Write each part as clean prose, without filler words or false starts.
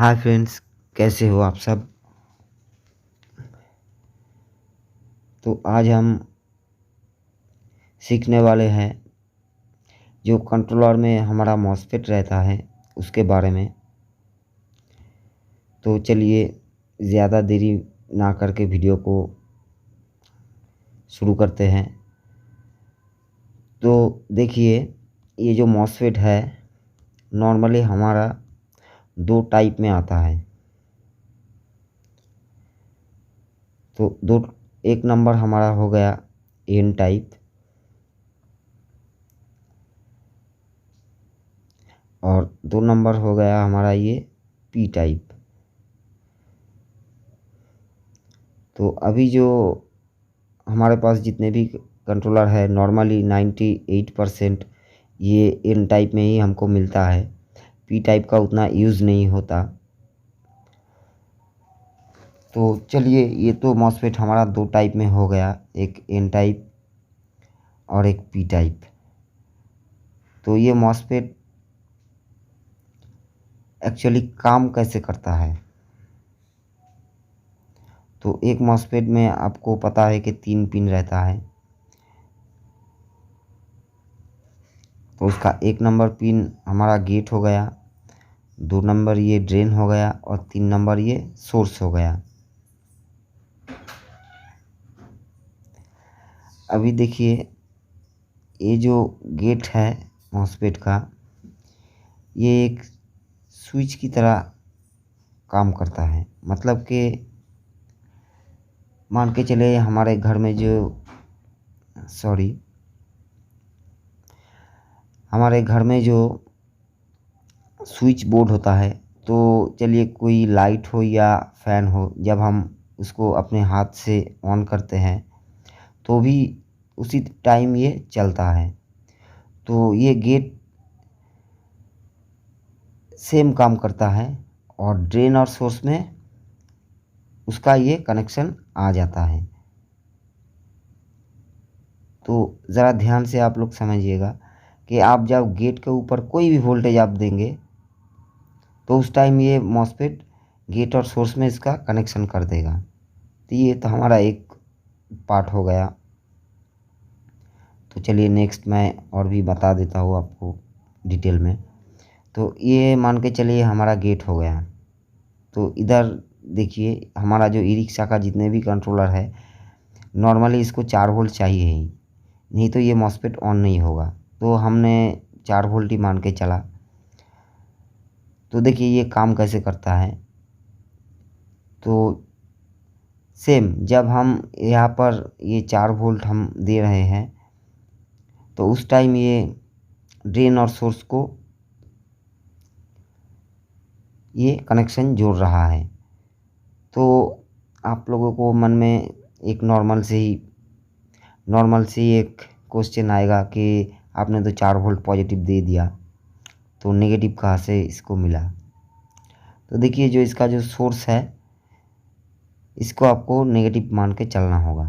Hi friends, कैसे हो आप सब। तो आज हम सीखने वाले हैं जो कंट्रोलर में हमारा मॉसफेट रहता है उसके बारे में। तो चलिए ज़्यादा देरी ना करके वीडियो को शुरू करते हैं। तो देखिए, ये जो मॉसफेट है नॉर्मली हमारा दो टाइप में आता है। तो दो, एक नंबर हमारा हो गया एन टाइप और दो नंबर हो गया हमारा ये पी टाइप। तो अभी जो हमारे पास जितने भी कंट्रोलर है नॉर्मली 98% ये एन टाइप में ही हमको मिलता है। पी टाइप का उतना यूज़ नहीं होता। तो चलिए, ये तो मॉसफेट हमारा दो टाइप में हो गया, एक एन टाइप और एक पी टाइप। तो ये मॉसफेट एक्चुअली काम कैसे करता है। तो एक मॉसफेट में आपको पता है कि 3 पिन रहता है। तो उसका एक नंबर पिन हमारा गेट हो गया, दो नंबर ये ड्रेन हो गया और तीन नंबर ये सोर्स हो गया। अभी देखिए, ये जो गेट है मॉसफेट का, ये एक स्विच की तरह काम करता है। मतलब कि मान के चले हमारे घर में जो हमारे घर में जो स्विच बोर्ड होता है, तो चलिए कोई लाइट हो या फैन हो, जब हम उसको अपने हाथ से ऑन करते हैं तो भी उसी टाइम ये चलता है। तो ये गेट सेम काम करता है और ड्रेन और सोर्स में उसका ये कनेक्शन आ जाता है। तो ज़रा ध्यान से आप लोग समझिएगा कि आप जब गेट के ऊपर कोई भी वोल्टेज आप देंगे तो उस टाइम ये मॉसफेट गेट और सोर्स में इसका कनेक्शन कर देगा। तो ये तो हमारा एक पार्ट हो गया। तो चलिए नेक्स्ट मैं और भी बता देता हूँ आपको डिटेल में। तो ये मान के चलिए हमारा गेट हो गया। तो इधर देखिए, हमारा जो ई रिक्शा का जितने भी कंट्रोलर है नॉर्मली इसको 4 वोल्ट चाहिए ही, नहीं तो ये मॉसफेट ऑन नहीं होगा। तो हमने 4 वोल्ट ही मान के चला। तो देखिए ये काम कैसे करता है। तो सेम जब हम यहाँ पर ये 4 वोल्ट हम दे रहे हैं तो उस टाइम ये ड्रेन और सोर्स को ये कनेक्शन जोड़ रहा है। तो आप लोगों को मन में एक नॉर्मल से एक क्वेश्चन आएगा कि आपने तो 4 वोल्ट पॉजिटिव दे दिया, तो नेगेटिव कहाँ से इसको मिला। तो देखिए, जो इसका जो सोर्स है इसको आपको नेगेटिव मान के चलना होगा।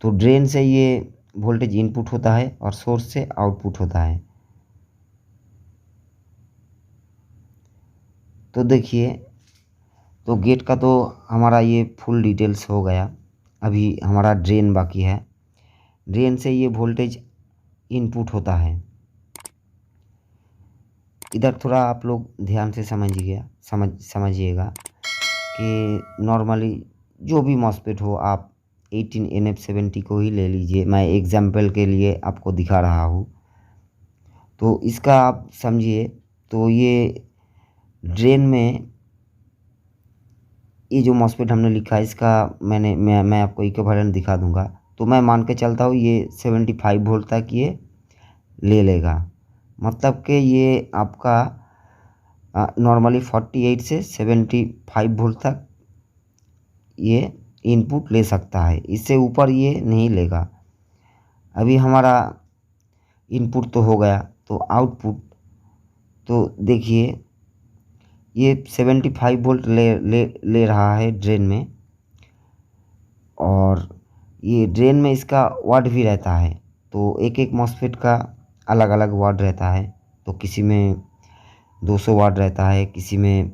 तो ड्रेन से ये वोल्टेज इनपुट होता है और सोर्स से आउटपुट होता है। तो देखिए, तो गेट का तो हमारा ये फुल डिटेल्स हो गया। अभी हमारा ड्रेन बाकी है। ड्रेन से ये वोल्टेज इनपुट होता है। इधर थोड़ा आप लोग ध्यान से समझिएगा कि नॉर्मली जो भी मॉसफेट हो, आप 18NF70 को ही ले लीजिए। मैं एग्जाम्पल के लिए आपको दिखा रहा हूँ। तो इसका आप समझिए। तो ये ड्रेन में ये जो मॉसफेट हमने लिखा है इसका मैं आपको इक्विवेलेंट दिखा दूंगा। तो मैं मान के चलता हूँ ये 75 वोल्ट तक ये ले लेगा। मतलब कि ये आपका नॉर्मली 48 से 75 वोल्ट तक ये इनपुट ले सकता है, इससे ऊपर ये नहीं लेगा। अभी हमारा इनपुट तो हो गया, तो आउटपुट तो देखिए ये 75 वोल्ट ले रहा है ड्रेन में। और ये ड्रेन में इसका वाट भी रहता है। तो एक एक मॉसफेट का अलग अलग वाट रहता है। तो किसी में 200 वाट रहता है, किसी में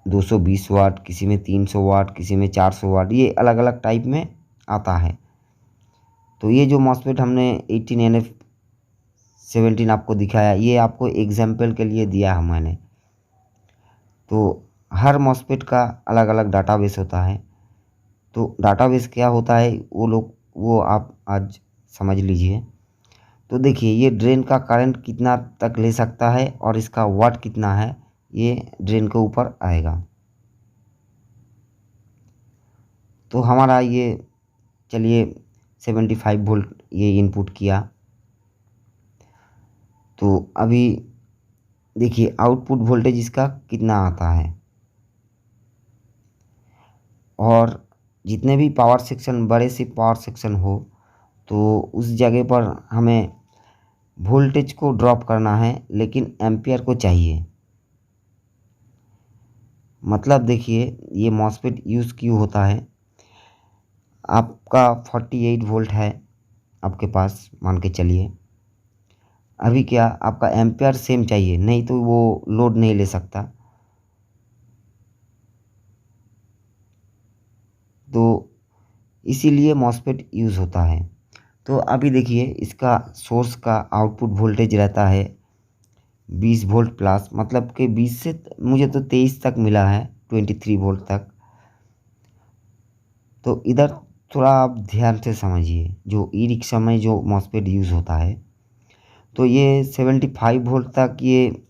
220 वाट, किसी में 300 वाट, किसी में 400 वाट, ये अलग अलग टाइप में आता है। तो ये जो मॉस्फेट हमने 18NF17 आपको दिखाया, ये आपको एग्जाम्पल के लिए दिया है मैंने। तो हर मॉस्फेट का अलग अलग डाटाबेस होता है। तो डाटाबेस क्या होता है वो आप आज समझ लीजिए। तो देखिए, ये ड्रेन का करंट कितना तक ले सकता है और इसका वाट कितना है, ये ड्रेन के ऊपर आएगा। तो हमारा ये, चलिए 75 वोल्ट ये इनपुट किया। तो अभी देखिए आउटपुट वोल्टेज इसका कितना आता है, और जितने भी पावर सेक्शन, बड़े से पावर सेक्शन हो, तो उस जगह पर हमें वोल्टेज को ड्रॉप करना है, लेकिन एम्पियर को चाहिए। मतलब देखिए, ये मॉस्फेट यूज़ क्यों होता है। आपका 48 वोल्ट है आपके पास, मान के चलिए। अभी क्या आपका एम्पियर सेम चाहिए, नहीं तो वो लोड नहीं ले सकता। तो इसीलिए मॉस्फेट यूज़ होता है। तो अभी देखिए, इसका सोर्स का आउटपुट वोल्टेज रहता है 20 वोल्ट प्लस, मतलब कि 20 से मुझे तो 23 तक मिला है, 23 वोल्ट तक। तो इधर थोड़ा आप ध्यान से समझिए, जो ई रिक्शा में जो मॉस्फेट यूज़ होता है, तो ये 75 वोल्ट तक ये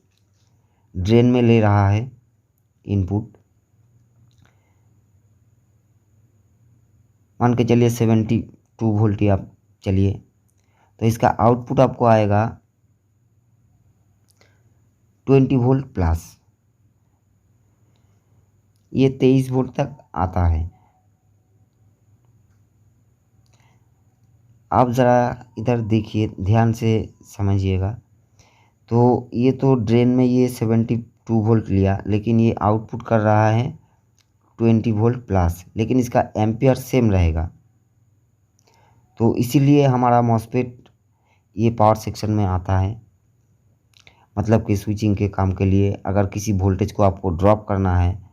ड्रेन में ले रहा है इनपुट। मान के चलिए 72 वोल्ट ही आप चलिए। तो इसका आउटपुट आपको आएगा 20 वोल्ट प्लस, ये 23 वोल्ट तक आता है। आप ज़रा इधर देखिए, ध्यान से समझिएगा। तो ये तो ड्रेन में ये 72 वोल्ट लिया, लेकिन ये आउटपुट कर रहा है 20 वोल्ट प्लस, लेकिन इसका एम्पियर सेम रहेगा। तो इसीलिए हमारा मॉस्फेट ये पावर सेक्शन में आता है। मतलब कि स्विचिंग के काम के लिए, अगर किसी वोल्टेज को आपको ड्रॉप करना है,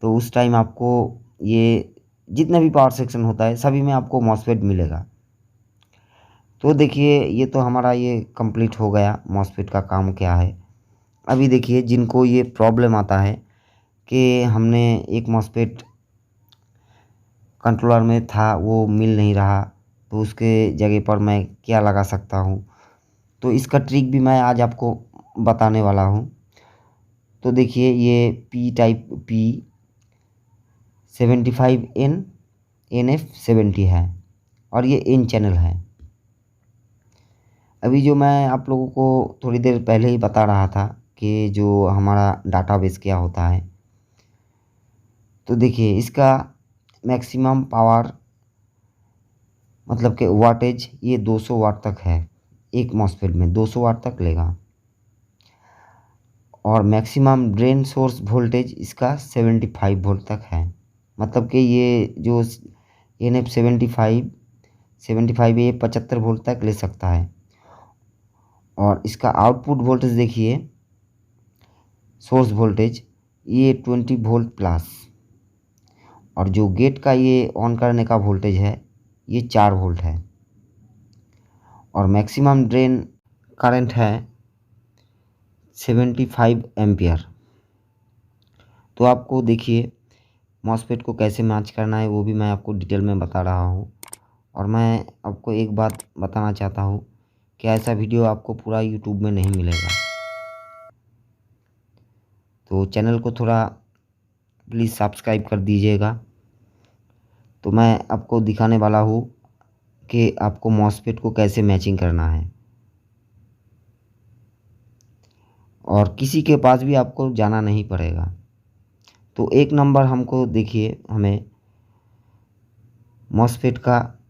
तो उस टाइम आपको ये जितने भी पावर सेक्शन होता है सभी में आपको मॉस्फेट मिलेगा। तो देखिए, ये तो हमारा ये कंप्लीट हो गया, मॉस्फेट का काम क्या है। अभी देखिए, जिनको ये प्रॉब्लम आता है कि हमने एक मॉस्फेट कंट्रोलर में था वो मिल नहीं रहा, तो उसके जगह पर मैं क्या लगा सकता हूँ, तो इसका ट्रिक भी मैं आज आपको बताने वाला हूँ। तो देखिए, ये पी टाइप P75NF70 है, और ये इन चैनल है। अभी जो मैं आप लोगों को थोड़ी देर पहले ही बता रहा था कि जो हमारा डाटाबेस क्या होता है, तो देखिए इसका मैक्सिमम पावर, मतलब कि वाटेज, ये 200 वाट तक है। एक मॉस्फेट में 200 वाट तक लेगा। और मैक्सिमम ड्रेन सोर्स वोल्टेज इसका 75 वोल्ट तक है। मतलब कि ये जो NF75 ये 75 वोल्ट तक ले सकता है। और इसका आउटपुट वोल्टेज देखिए, सोर्स वोल्टेज, ये 20 वोल्ट प्लस। और जो गेट का ये ऑन करने का वोल्टेज है, ये 4 वोल्ट है। और मैक्सिमम ड्रेन करंट है 75 एम्पियर। तो आपको देखिए, मॉस्फेट को कैसे मैच करना है वो भी मैं आपको डिटेल में बता रहा हूँ। और मैं आपको एक बात बताना चाहता हूँ कि ऐसा वीडियो आपको पूरा यूट्यूब में नहीं मिलेगा। तो चैनल को थोड़ा प्लीज़ सब्सक्राइब कर दीजिएगा। तो मैं आपको दिखाने वाला हूँ कि आपको मॉस्फेट को कैसे मैचिंग करना है, और किसी के पास भी आपको जाना नहीं पड़ेगा। तो एक नंबर हमको देखिए, हमें मॉस्फेट का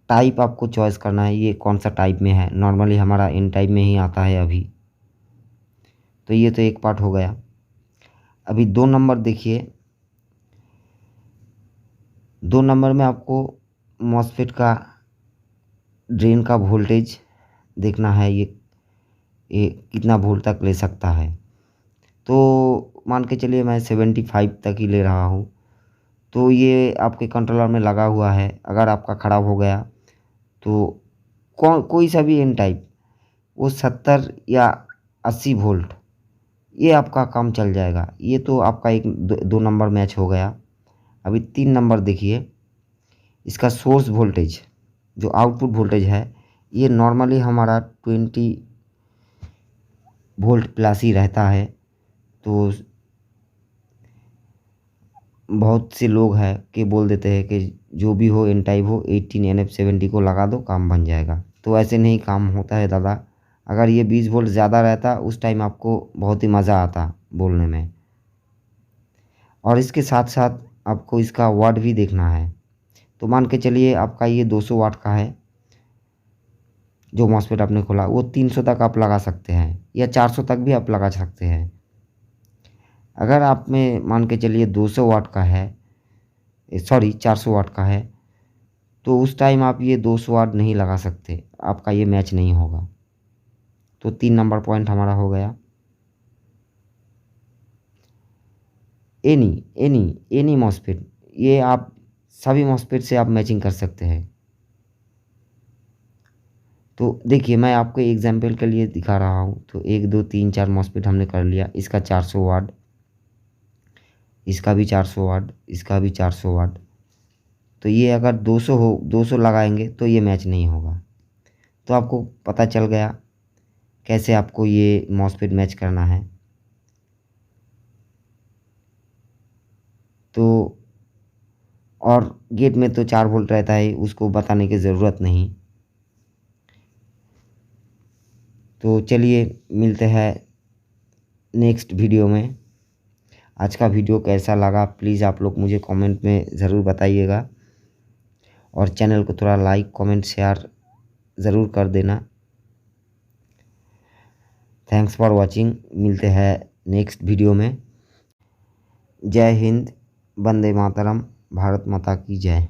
टाइप आपको चॉइस करना है, ये कौन सा टाइप में है। नॉर्मली हमारा इन टाइप में ही आता है अभी। तो ये तो एक पार्ट हो गया। अभी 2 नंबर देखिए, 2 नंबर में आपको मॉस्फेट का ड्रेन का वोल्टेज देखना है, ये ये कितना वोल्ट तक ले सकता है। तो मान के चलिए मैं 75 तक ही ले रहा हूँ। तो ये आपके कंट्रोलर में लगा हुआ है। अगर आपका ख़राब हो गया तो कोई सा भी एन टाइप, वो 70 या 80 वोल्ट, ये आपका काम चल जाएगा। ये तो आपका एक दो नंबर मैच हो गया। अभी 3 नंबर देखिए, इसका सोर्स वोल्टेज जो आउटपुट वोल्टेज है, ये नॉर्मली हमारा 20 वोल्ट प्लस ही रहता है। तो बहुत से लोग हैं कि बोल देते हैं कि जो भी हो एन टाइप हो 18 NF 70 को लगा दो काम बन जाएगा। तो ऐसे नहीं काम होता है दादा। अगर ये 20 वोल्ट ज़्यादा रहता उस टाइम आपको बहुत ही मज़ा आता बोलने में। और इसके साथ साथ आपको इसका वाट भी देखना है। तो मान के चलिए आपका ये 200 वाट का है जो मॉसफेट आपने खोला, वो 300 तक आप लगा सकते हैं या 400 तक भी आप लगा सकते हैं। अगर आप में मान के चलिए 200 वाट का है, सॉरी 400 वाट का है, तो उस टाइम आप ये 200 वाट नहीं लगा सकते, आपका ये मैच नहीं होगा। तो 3 नंबर पॉइंट हमारा हो गया। एनी मॉसफेट, ये आप सभी मॉसफेट से आप मैचिंग कर सकते हैं। तो देखिए मैं आपको एग्जांपल के लिए दिखा रहा हूँ। तो 1 2 3 4 मॉसफेट हमने कर लिया। इसका 400 वाट, इसका भी 400 वाट, इसका भी 400 वाट। तो ये अगर 200 लगाएंगे तो ये मैच नहीं होगा। तो आपको पता चल गया कैसे आपको ये मॉसफेट मैच करना है। तो और गेट में तो 4 वोल्ट रहता है, उसको बताने की ज़रूरत नहीं। तो चलिए मिलते हैं नेक्स्ट वीडियो में। आज का वीडियो कैसा लगा प्लीज़ आप लोग मुझे कमेंट में ज़रूर बताइएगा। और चैनल को थोड़ा लाइक कमेंट शेयर ज़रूर कर देना। Thanks for watching. मिलते हैं नेक्स्ट वीडियो में। जय हिंद, वंदे मातरम, भारत माता की जय।